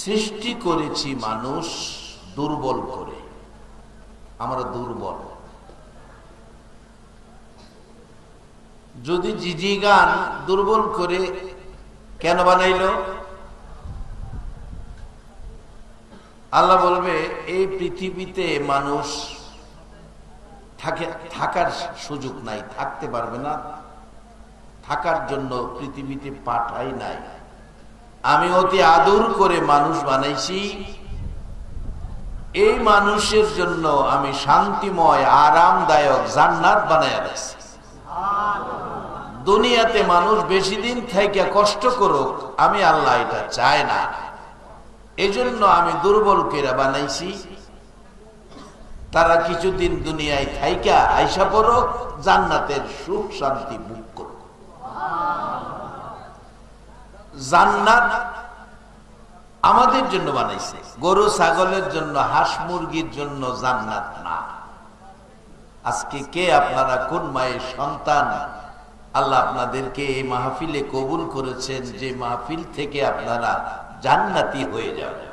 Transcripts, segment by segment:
সৃষ্টি করেছি মানুষ দুর্বল করে। আমরা দুর্বল। যদি জিজি গান দুর্বল করে কেন বানাইল? আল্লাহ বলবে এই পৃথিবীতে মানুষ থাকার সুযোগ নাই, থাকতে পারবে না, থাকার জন্য পৃথিবীতে পাঠাই নাই। আমি অতি আদর করে মানুষ বানাইছি। এই মানুষের জন্য আমি শান্তিময় আরামদায়ক জান্নাত বানাইয়া রাখছি। দুনিয়াতে মানুষ বেশি দিন থেকে কষ্ট করুক, আমি আল্লাহ এটা চাই না। এজন্য আমি দুর্বল করে বানাইছি। তারা কিছুদিন দুনিয়ায় থাইকা আইসা পড়ুক, জান্নাতের সুখ শান্তি ভোগ করুক। জান্নাত আমাদের জন্য বানাইছে, গরু ছাগলের জন্য, হাঁস মুরগির জন্য জান্নাত না। আজকে কে আপনারা কোন মায়ের সন্তান? আল্লাহ আপনাদেরকে এই মাহফিলে কবুল করেছেন, যে মাহফিল থেকে আপনারা জান্নাতি হয়ে যাবেন।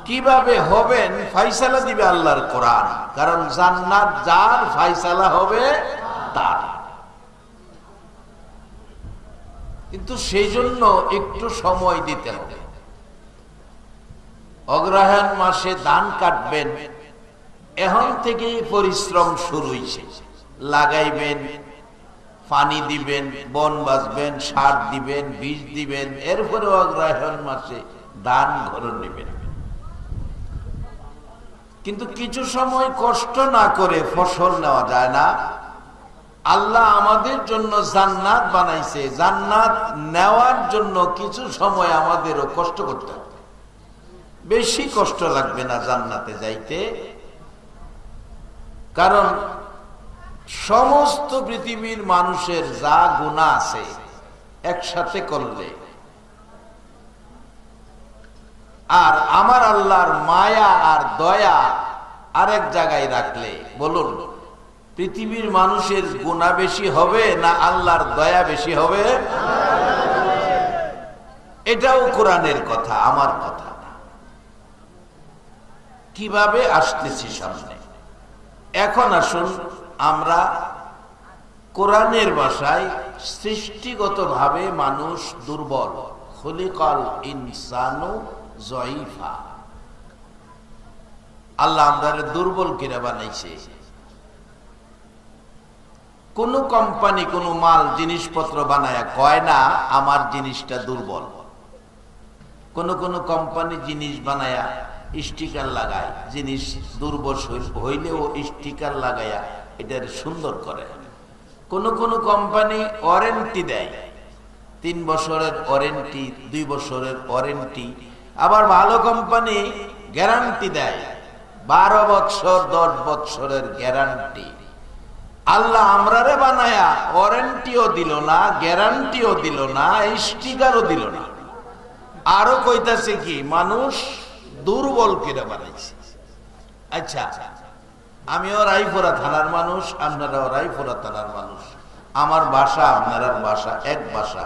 কিভাবে হবেন ফাইসালা দিবে আল্লাহর কোরআন, কারণ জান্নাত যার ফাইসালা হবে তার। কিন্তু সেই জন্য একটু সময় দিতে হবে। অগ্রহায়ণ মাসে ধান কাটবেন, এখন থেকেই পরিশ্রম শুরু হয়েছে। লাগাইবেন, পানি দিবেন, বন বাঁচবেন, সার দিবেন, বীজ দিবেন, এরপরে অগ্রহায়ণ মাসে ধান ঘরে নেবেন। কিন্তু কিছু সময় কষ্ট না করে ফসল নেওয়া যায় না। আল্লাহ আমাদের জন্য জান্নাত বানাইছে, জান্নাত নেওয়ার জন্য কিছু সময় আমাদেরও কষ্ট করতে হবে। বেশি কষ্ট লাগবে না জান্নাতে যাইতে, কারণ সমস্ত পৃথিবীর মানুষের যা গুনাহ আছে একসাথে করলে আর আমার আল্লাহর মায়া আর দয়া আরেক জায়গায় রাখলে, বলুন পৃথিবীর মানুষের গুনাহ বেশি হবে না আল্লাহর দয়া বেশি হবে? এটাও কোরআনের কথা, আমার কথা না। কিভাবে আসতেছি সামনে। এখন আসুন আমরা কোরআনের ভাষায় সৃষ্টিগতভাবে মানুষ দুর্বল। খুলিকাল ইনসানু যায়ীফা। আল্লাহ আমাদের দুর্বল করে বানাইছে। কোন কোম্পানি কোন মাল জিনিসপত্র বানায় কয় না আমার জিনিসটা দুর্বল। কোন কোন কোম্পানি জিনিস বানায়া স্টিকার লাগায়, জিনিস দুর্বল হইলেও স্টিকার লাগায়া এটার সুন্দর করে। কোন কোন কোম্পানি ওয়ারেন্টি দেয়, 3 বছরের ওয়ারেন্টি, 2 বছরের ওয়ারেন্টি। আবার ভালো কোম্পানি গ্যারান্টি দেয় 12 বছর, 10 বছরের গ্যারান্টি। আল্লাহ আমরারে বানায়া ওয়ারেন্টিও দিল না, গ্যারান্টিও দিল না, স্টিকারও দিল না। আরো কইতাছে কি মানুষ দুর্বল করে বানাইছে। আচ্ছা, আমিও রায়পুরা থানার মানুষ, আপনারাও রায়পুরা থানার মানুষ। আমার বাসা আপনার বাসা এক বাসা।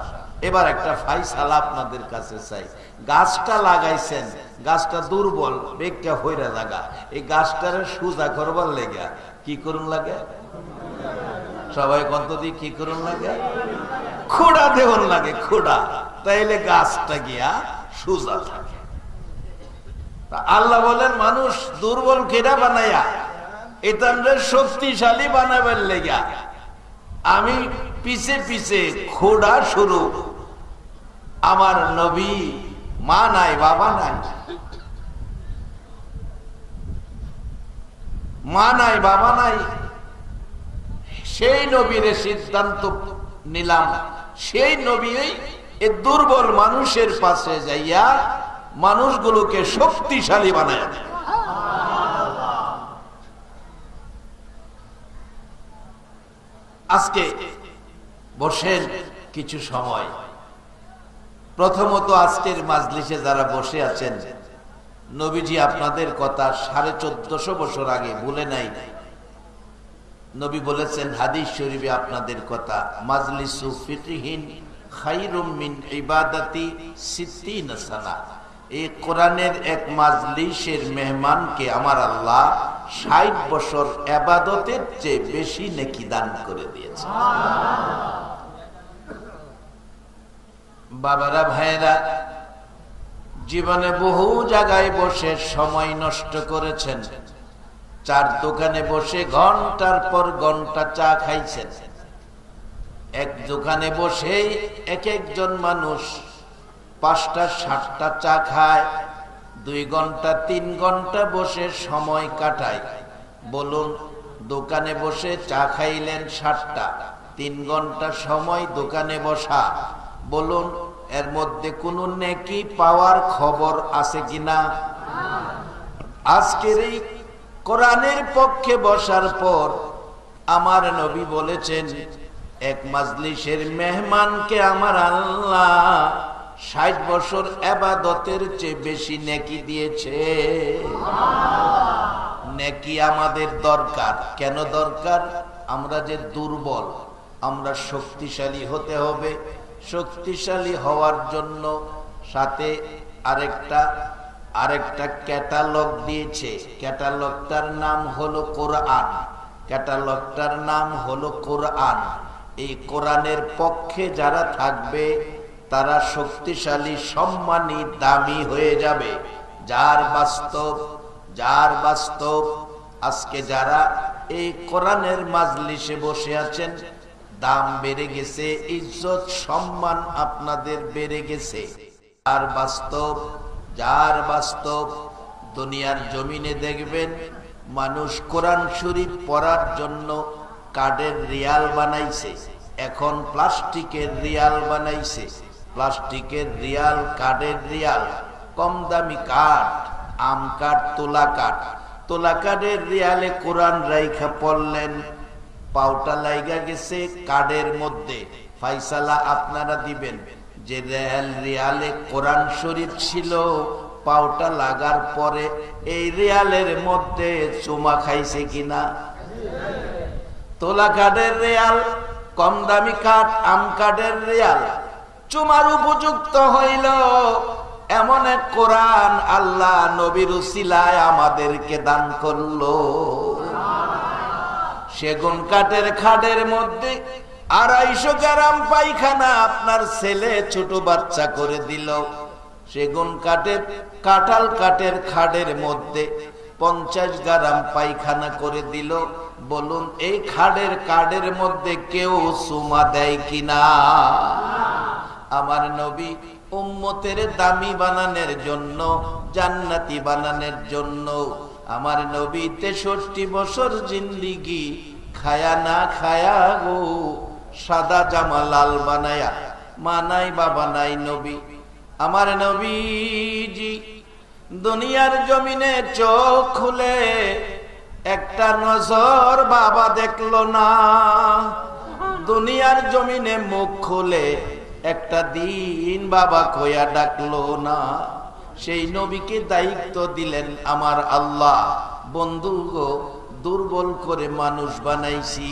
এবার একটা ফাইসালা আপনাদের কাছে চাই। গাছটা লাগাইছেন, গাছটা দুর্বল, বেগটা হইরা লাগা। এই গাছটারে সোজা করবার লেগে কি করুন লাগে? সবাই কত দিয়ে কি করুন লাগে? খোড়া দেওয়ার লাগে, খোড়া। তাইলে গাছটা গিয়া সোজা থাকে। আল্লাহ বলেন মানুষ দুর্বল কেডা বানাইয়া এটা শক্তিশালী বানাবার লেগা আমি পিছে পিছে খোড়া শুরু। আমার নবী মা নাই, বাবা নাই, মা নাই, বাবা নাই, সেই নবীর সিদ্ধান্ত নিলাম। সেই নবী এই দুর্বল মানুষের পাশে যাইয়া মানুষগুলোকে শক্তিশালী বানায়। আজকে বসেন কিছু সময়। প্রথমত আজকের মাজলিসে যারা বসে আছেন, নবীজি আপনাদের কথা 1450 বছর আগে ভুলে নাই। নবী বলেছেন হাদিস শরীফে আপনাদের কথা, মাজলিসু ফিকহিন খায়রুম মিন ইবাদাতি 60 সানা। এই কোরআনের এক মাজলিসের মেহমানকে আমার আল্লাহ 60 বছর ইবাদতের চেয়ে বেশি নেকি দান করে দিয়েছে। বাবারা, ভাইরা, জীবনে বহু জায়গায় বসে সময় নষ্ট করেছেন। চার দোকানে বসে ঘন্টার পর ঘন্টা চা খাইছেন। এক দোকানে বসে এক একজন মানুষ 5টা 7টা চা খায়। 2 ঘন্টা 3 ঘন্টা বসে সময় কাটায়। বলুন, দোকানে বসে চা খাইলেন 7টা, 3 ঘন্টা সময় দোকানে বসা, বলুন এর মধ্যে কোনো নেকি পাওয়ার খবর আছে কিনা? আজকের এই কোরআনের পক্ষে বসার পর আমার নবী বলেছেন, এক মাজলিসের মেহমানকে আমার আল্লাহ 60 বছর ইবাদতের চেয়ে বেশি নেকি দিয়েছে। নেকি আমাদের দরকার। কেন দরকার? আমরা যে দুর্বল, আমরা শক্তিশালী হতে হবে। শক্তিশালী হওয়ার জন্য সাথে আরেকটা ক্যাটালগ দিয়েছে। ক্যাটালগটার নাম হলো কোরআন। ক্যাটালগটার নাম হলো কোরআন। এই কোরআনের পক্ষে যারা থাকবে তারা শক্তিশালী, সম্মানী, দামি হয়ে যাবে। যার বাস্তব আজকে যারা এই কোরআনের মাজলিসে বসে আছেন, দাম বেড়ে গেছে, ইজ্জত সম্মান আপনাদের বেড়ে গেছে। যার বাস্তব দুনিয়ার জমিনে দেখবেন মানুষ কোরআন শরীফ পড়ার জন্য কার্ডের রিয়াল বানাইছে, এখন প্লাস্টিকের রিয়াল বানাইছে। প্লাস্টিকের রিয়াল, কার্ডের রিয়াল, কম দামি কাঠ, আম কাঠ, তোলা কাঠের রিয়ালে কোরআন রাইখা পড়লেন, পাউটা লাইগা গেছে কার্ডের মধ্যে। ফাইসালা আপনারা দিবেন যে রিয়ালে কোরআন শরীফ ছিল, পাউটা লাগার পরে এই রিয়ালের মধ্যে চুমা খাইছে কিনা? তোলা কাঠের রিয়াল, কম দামি কাঠ, আম কাঠের রিয়াল চুমার উপযুক্ত হইল এমন এক কোরআন আল্লাহ নবীর উসিলায় আমাদেরকে দান করলো। সেগুন কাঠের খাটের মধ্যে 250 গ্রাম পায়খানা আপনার ছেলে ছোট বাচ্চা করে দিল। সেগুন কাঠের, কাঁঠাল কাঠের খাটের মধ্যে 50 গ্রাম পায়খানা করে দিল। বলুন এই খাটের কাঠের মধ্যে কেউ সুমা দেয় কিনা? আমার নবী উম্মতের দামি বানানোর জন্য, জান্নাতি বানানোর জন্য আমার নবী 63 বছর জিন্দিগি খায়া না খায়া গো সাদা জামা লাল বানায়া মানাই বাবা নাই নবী। আমার নবীজি দুনিয়ার জমিনে চোখ খুলে একটা নজর বাবা দেখলো না, দুনিয়ার জমিনে মুখ খুলে একটা দিন বাবা কইয়া ডাকলো না। সেই নবীকে দায়িত্ব দিলেন আমার আল্লাহ, বন্ধু গো দুর্বল করে মানুষ বানাইছি,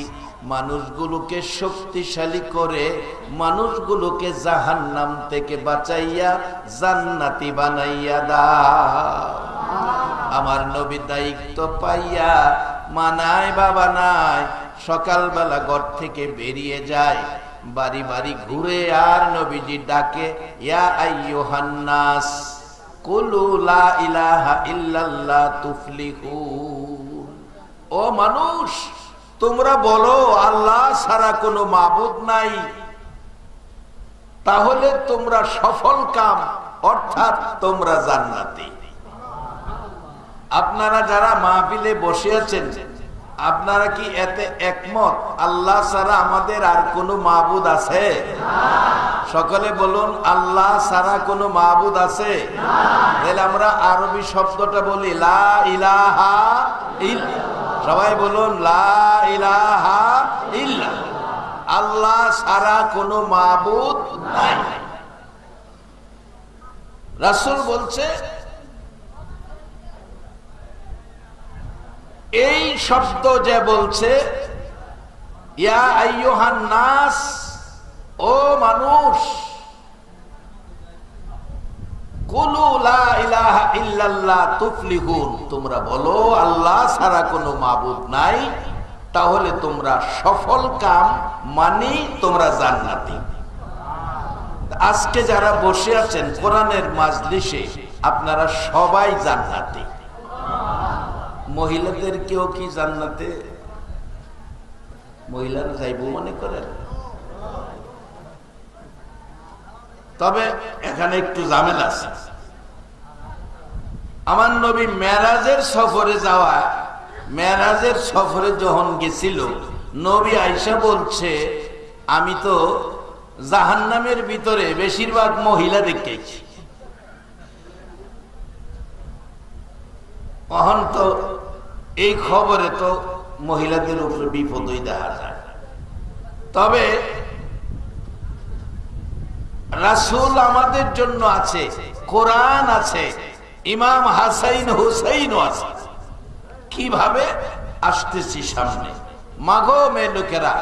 মানুষগুলোকে শক্তিশালী করে মানুষগুলোকে জাহান্নাম থেকে বাঁচাইয়া জান্নাতি বানাইয়া দাও। আমার নবী দায়িত্ব পাইয়া মানায় বাবা নাই, সকালবেলা ঘর থেকে বেরিয়ে যায়, বাড়ি বাড়ি ঘুরে আর নবীজি ডাকে, ইয়া আইয়ুহান নাস কুলু লা ইলাহা ইল্লাল্লাহ তুফলিহুন। ও মানুষ, তোমরা বলো আল্লাহ ছাড়া কোনো মাবুদ নাই, তাহলে তোমরা সফল কাম, অর্থাৎ তোমরা জান্নাতি। আপনারা যারা মাহফিলে বসে আছেন, আপনারা কি এতে একমত আল্লাহ ছাড়া আমাদের আর কোনো মাবুদ আছে? সকলে বলুন আল্লাহ ছাড়া কোনো মাবুদ আছে? তাহলে আমরা আরবি শব্দটা বলি লা ইলাহা ইল্লাল্লাহ। সবাই বলুন লা ইলাহা ইল্লাল্লাহ। আল্লাহ ছাড়া কোনো মাবুদ নাই। রাসূল বলছে এই শব্দ যে বলছে ইয়া আইয়ুহান নাস, ও ও মানুষ, কুলু লা ইলাহা ইল্লাল্লাহ তুফলিহুন, তোমরা বলো আল্লাহ ছাড়া কোনো মাবুদ নাই, তাহলে তোমরা সফল কাম, মানে তোমরা জান্নাতি। আজকে যারা বসে আছেন কোরআনের মাজলিসে, আপনারা সবাই জান্নাতি। মহিলাদের কেউ কি জান্নাতে? মহিলারা যাইব মনে করেন? তবে এখানে একটু ঝামেলা আছে। আমার নবী মেরাজের সফরে যাওয়া, মেরাজের সফরে যখন গেছিল, নবী আয়েশা বলছে আমি তো জাহান্নামের ভিতরে বেশিরভাগ মহিলা দেখেছি। তখন তো এই খবরে তো মহিলাদের উপরে বিপদই দেখা যায়। তবে রাসূল আমাদের জন্য আছে, কোরআন আছে, ইমাম হাসাইন হুসাইন আছে। কিভাবে আসতেছি সামনে, মাগো মেয়ে লোকেরা,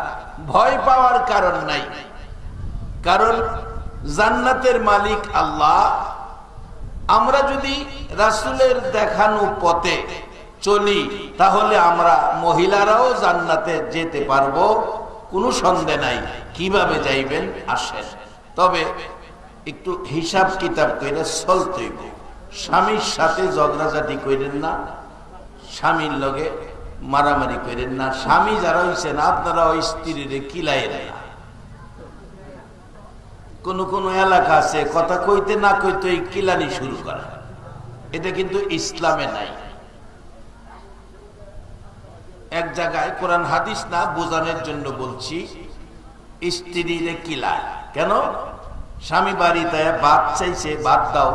ভয় পাওয়ার কারণ নাই। কারণ জান্নাতের মালিক আল্লাহ। আমরা যদি রাসূলের দেখানো পথে চলি, তাহলে আমরা মহিলারাও জান্নাতে যেতে পারবো, কোনো সন্দেহ নাই। কিভাবে যাইবেন আসেন। তবে একটু হিসাব কিতাব করে চলতে হইব। স্বামীর সাথে ঝগড়াঝাটি করেন না, স্বামীর লগে মারামারি করেন না। স্বামী যারা হইছেন আপনারা ওই স্ত্রীর কিলাইয়েন না। কোন কোন এলাকা আছে কথা কইতে না কইতে কিলানি শুরু করা, এটা কিন্তু ইসলামে নাই। এক জায়গায় কোরআন হাদিস না বোঝানোর জন্য বলছি, স্ত্রীরে কিলায় কেন? স্বামী বাড়িতে ভাত চাইছে, ভাত দাও,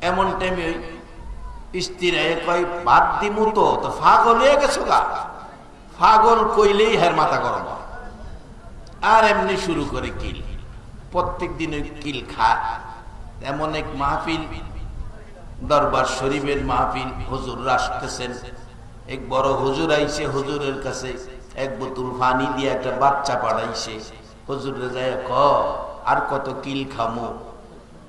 এমন টাইমে স্ত্রীরা কয় ভাত দিমু তো পাগল হয়ে গেছো গা। পাগল কইলেই হের মাথা গরম, আর এমনি শুরু করে কিল। প্রত্যেক দিন ওই কিল খায়। এমন এক মাহফিল, দরবার শরীফের মাহফিল, হুজুর আসতেছেন। এক বড় হুজুর আইছে, হুজুরের কাছে এক বোতল পানি দিয়ে একটা বাচ্চা পাঠাইছে। হুজুরে যায় ক আর কত কিল খামো,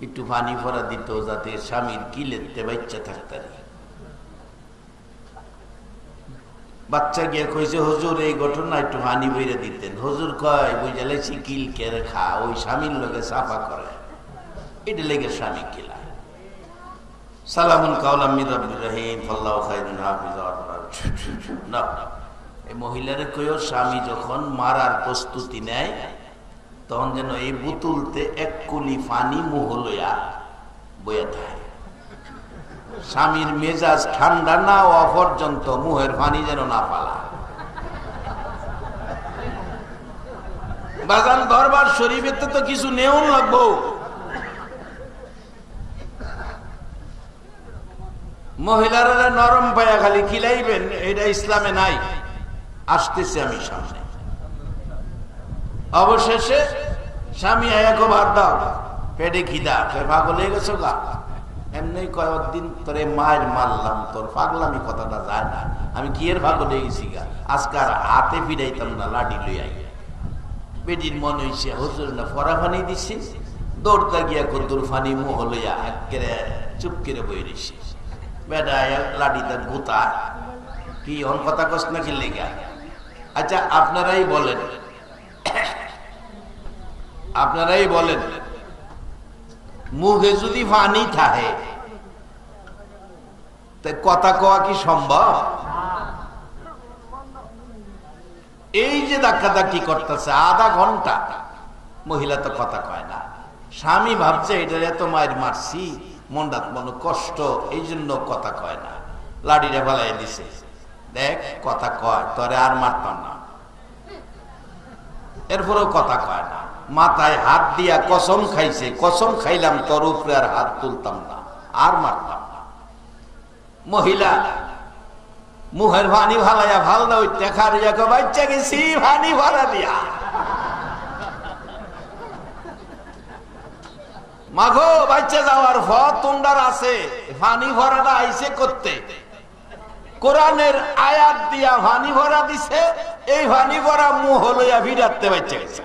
একটু পানি ভরা দিত যাতে স্বামীর কিলেতে বাচ্চা থাকতে। বাচ্চা গিয়ে কইছে হুজুর এই ঘটনা একটু পানি বইরে দিতেন। হুজুর কয় বুঝালেছি কিল কেড়ে খা, ওই স্বামীর লোকে সাফা করে, এটা লেগে স্বামী কিলা। সালামুন কাওলাম মির রাব্বির রহিম, আল্লাহু খায়রুন হাফিজা। না, এই মহিলারে কইও স্বামী যখন মারার প্রস্তুতি নেয়, তখন যেন এই বোতলতে এক কুলি পানি মুহ লইয়া বইয়া থাকে। স্বামীর মেজাজ ঠান্ডা না হওয়া পর্যন্ত মুহের পানি যেন না পালা। বাজান দরবার শরীফেতে তো কিছু নেওন লাগবো। মহিলারা নরম পায়া খালি খিলাইবেন, এটা ইসলামে নাই। আসতেছে আমি সামনে। অবশেষে স্বামী আয়াকে ভাত দাও, পেটে খিদা, পাগল হয়ে গেছো গা। এমনি কয়েকদিন তোরে মায়ের মারলাম, তোর পাগলামি কথাটা যায় না, আমি কি এর পাগল হয়ে গেছি গা। আজকে আর হাতে ফিরাইতাম না, লাঠি লই আই। বেটির মনে হয়েছে হুজুর না ফরা ফানি দিচ্ছে, দৌড়টা গিয়া কদ্দুর ফানি মুহ লইয়া একেবারে চুপ করে বই রয়েছে। বেটা লাঠিটা গুতা কি অন কথা কস নাকি লেগা। আচ্ছা আপনারাই বলেন, আপনারাই বলেন, মুখে যদি পানি থাকে তাই কথা কওয়া কি সম্ভব? এই যে ধাক্কাধাক্কি করতেছে আধা ঘন্টা, মহিলা তো কথা কয় না। স্বামী ভাবছে এটা এত মায়ের মারছি, মনটাত মনে কষ্ট, এই জন্য কথা কয় না। লাঠিটা ফেলাই দিছে, দেখ কথা কয়, তোরে আর মারতাম না। এরপরেও কথা কয় না। মাথায় হাত দিয়া কসম খাইছে, কসম খাইলাম তোর উপরে আর হাত তুলতাম না, আর মারতাম না। মহিলা মুহের পানি ভালাইয়া ভাল দাও, দেখা রিয়াকে বাচ্চা গেছি পানি ভরা দিয়া। মাগো বাচ্চা যাওয়ার পর তোমরা আছে পানি ভরাটা আইছে করতে, কোরআনের আয়াত দিয়া পানি ভরা দিছে, এই পানি ভরা মুহ লইয়া ভিড়াতে বাচ্চা গেছে।